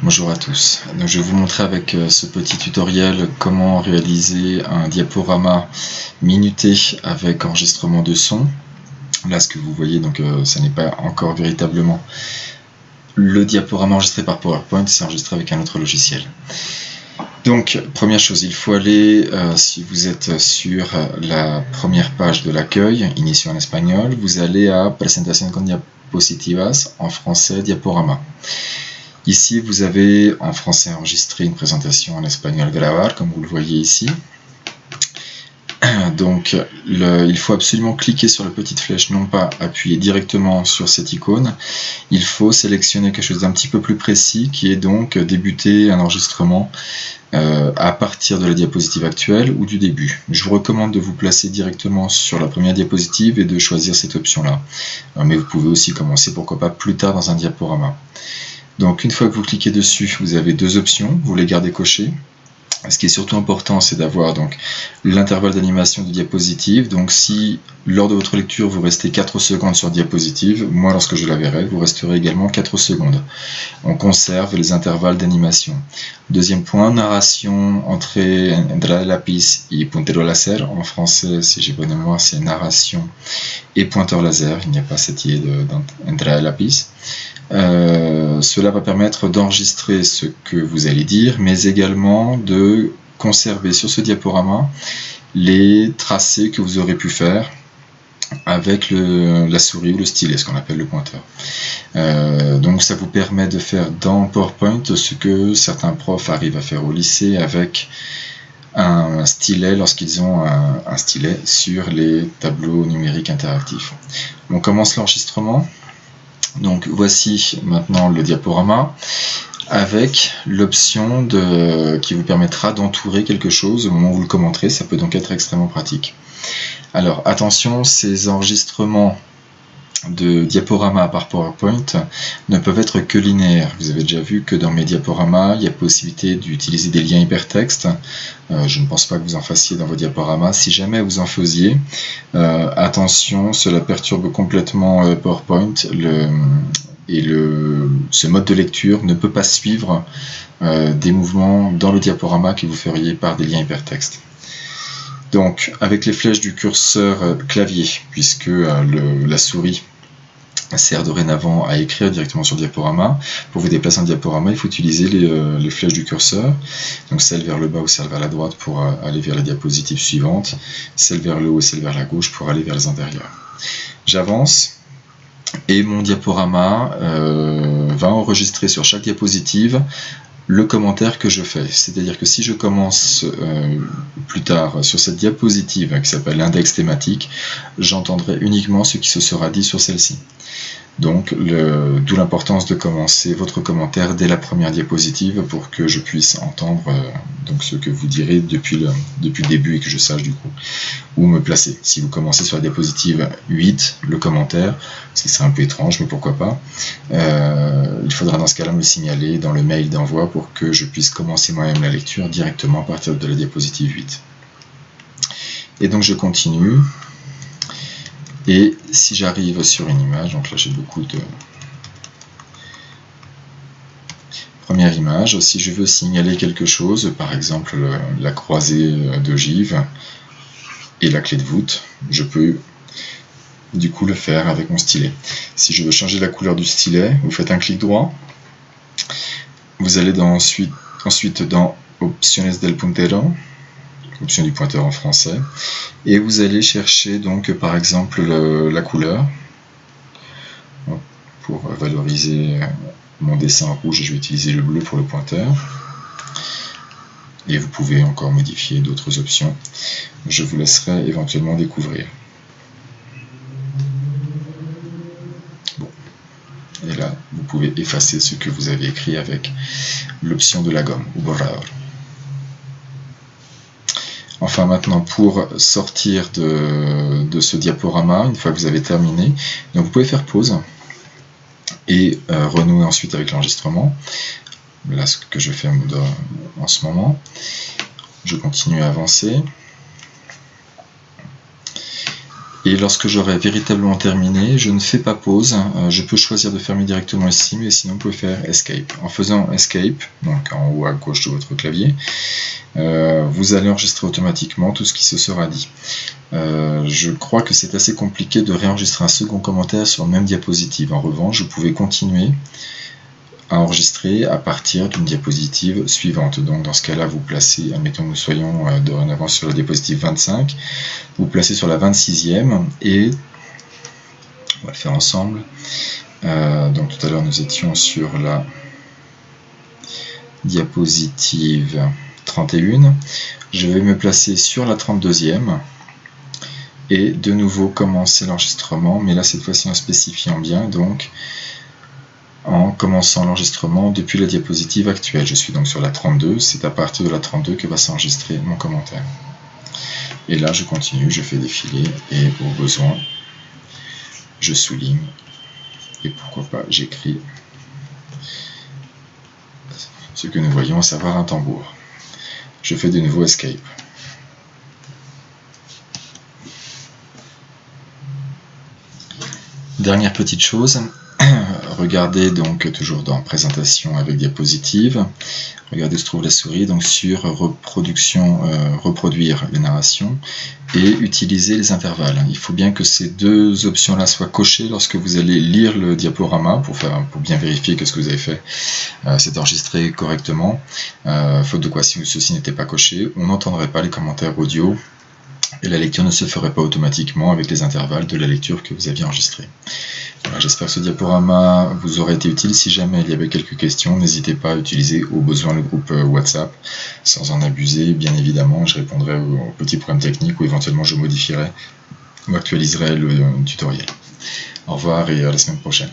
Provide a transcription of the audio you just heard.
Bonjour à tous. Donc, je vais vous montrer avec ce petit tutoriel comment réaliser un diaporama minuté avec enregistrement de son. Là, ce que vous voyez, donc, ça n'est pas encore véritablement le diaporama enregistré par PowerPoint, c'est enregistré avec un autre logiciel. Donc, première chose, il faut aller, si vous êtes sur la première page de l'accueil, Inicio en espagnol, vous allez à Presentación con diapositivas, en français, diaporama. Ici, vous avez en français enregistré une présentation, en espagnol grabar, comme vous le voyez ici. Donc, il faut absolument cliquer sur la petite flèche, non pas appuyer directement sur cette icône. Il faut sélectionner quelque chose d'un petit peu plus précis, qui est donc débuter un enregistrement à partir de la diapositive actuelle ou du début. Je vous recommande de vous placer directement sur la première diapositive et de choisir cette option-là. Mais vous pouvez aussi commencer, pourquoi pas, plus tard dans un diaporama. Donc une fois que vous cliquez dessus, vous avez deux options, vous les gardez cochées. Ce qui est surtout important, c'est d'avoir donc l'intervalle d'animation de diapositive. Donc si lors de votre lecture vous restez 4 secondes sur diapositive, moi lorsque je la verrai, vous resterez également 4 secondes. On conserve les intervalles d'animation. Deuxième point, narration entre entrada de lápiz et puntero laser. En français, si j'ai bonne mémoire, c'est narration et pointeur laser. Il n'y a pas cette idée d'entrada de lápiz. Cela va permettre d'enregistrer ce que vous allez dire, mais également de conserver sur ce diaporama les tracés que vous aurez pu faire avec la souris ou le stylet, ce qu'on appelle le pointeur. Donc ça vous permet de faire dans PowerPoint ce que certains profs arrivent à faire au lycée avec un stylet lorsqu'ils ont un stylet sur les tableaux numériques interactifs. On commence l'enregistrement. Donc voici maintenant le diaporama avec l'option qui vous permettra d'entourer quelque chose au moment où vous le commenterez. Ça peut donc être extrêmement pratique. Alors attention, ces enregistrements de diaporama par PowerPoint ne peuvent être que linéaires. Vous avez déjà vu que dans mes diaporamas, il y a possibilité d'utiliser des liens hypertextes. Je ne pense pas que vous en fassiez dans vos diaporamas. Si jamais vous en faisiez, attention, cela perturbe complètement PowerPoint. Ce mode de lecture ne peut pas suivre des mouvements dans le diaporama que vous feriez par des liens hypertextes. Donc, avec les flèches du curseur clavier, puisque la souris sert dorénavant à écrire directement sur le diaporama. Pour vous déplacer en diaporama, il faut utiliser les flèches du curseur, donc celle vers le bas ou celle vers la droite pour aller vers la diapositive suivante, celle vers le haut et celle vers la gauche pour aller vers les antérieures. J'avance et mon diaporama va enregistrer sur chaque diapositive le commentaire que je fais. C'est-à-dire que si je commence plus tard sur cette diapositive qui s'appelle l'index thématique, j'entendrai uniquement ce qui se sera dit sur celle-ci. Donc, d'où l'importance de commencer votre commentaire dès la première diapositive pour que je puisse entendre donc ce que vous direz depuis le début et que je sache du coup où me placer. Si vous commencez sur la diapositive 8, le commentaire, ce qui serait un peu étrange, mais pourquoi pas, il faudra dans ce cas-là me signaler dans le mail d'envoi pour que je puisse commencer moi-même la lecture directement à partir de la diapositive 8. Et donc je continue. Et si j'arrive sur une image, donc là j'ai beaucoup de... Première image, si je veux signaler quelque chose, par exemple la croisée d'ogive et la clé de voûte, je peux du coup le faire avec mon stylet. Si je veux changer la couleur du stylet, vous faites un clic droit, vous allez ensuite dans Opciones del puntero, option du pointeur en français, et vous allez chercher donc par exemple la couleur. Pour valoriser mon dessin en rouge, je vais utiliser le bleu pour le pointeur, et vous pouvez encore modifier d'autres options. Je vous laisserai éventuellement découvrir. Bon. Et là, vous pouvez effacer ce que vous avez écrit avec l'option de la gomme, ou borrador. Enfin maintenant, pour sortir de ce diaporama, une fois que vous avez terminé, donc vous pouvez faire pause et renouer ensuite avec l'enregistrement. Là, ce que je fais en ce moment. Je continue à avancer. Et lorsque j'aurai véritablement terminé, je ne fais pas pause. Je peux choisir de fermer directement ici, mais sinon vous pouvez faire Escape. En faisant Escape, donc en haut à gauche de votre clavier, vous allez enregistrer automatiquement tout ce qui se sera dit. Je crois que c'est assez compliqué de réenregistrer un second commentaire sur la même diapositive. En revanche, vous pouvez continuer à enregistrer à partir d'une diapositive suivante. Donc dans ce cas-là, vous placez, admettons que nous soyons dorénavant sur la diapositive 25, vous placez sur la 26e et on va le faire ensemble. Donc tout à l'heure nous étions sur la diapositive 31. Je vais me placer sur la 32e et de nouveau commencer l'enregistrement, mais là cette fois-ci en spécifiant bien, donc en commençant l'enregistrement depuis la diapositive actuelle. Je suis donc sur la 32, c'est à partir de la 32 que va s'enregistrer mon commentaire. Et là je continue, je fais défiler et au besoin je souligne et pourquoi pas j'écris ce que nous voyons, à savoir un tambour. Je fais de nouveau Escape. Dernière petite chose, regardez donc toujours dans présentation avec diapositive, regardez où se trouve la souris, donc sur reproduction, reproduire les narrations et utiliser les intervalles. Il faut bien que ces deux options là soient cochées lorsque vous allez lire le diaporama pour bien vérifier que ce que vous avez fait c'est enregistré correctement, faute de quoi si ceci n'était pas coché, on n'entendrait pas les commentaires audio et la lecture ne se ferait pas automatiquement avec les intervalles de la lecture que vous aviez enregistrée. Voilà, j'espère que ce diaporama vous aurait été utile. Si jamais il y avait quelques questions, n'hésitez pas à utiliser au besoin le groupe WhatsApp, sans en abuser, bien évidemment. Je répondrai aux petits problèmes techniques ou éventuellement je modifierai ou actualiserai le tutoriel. Au revoir et à la semaine prochaine.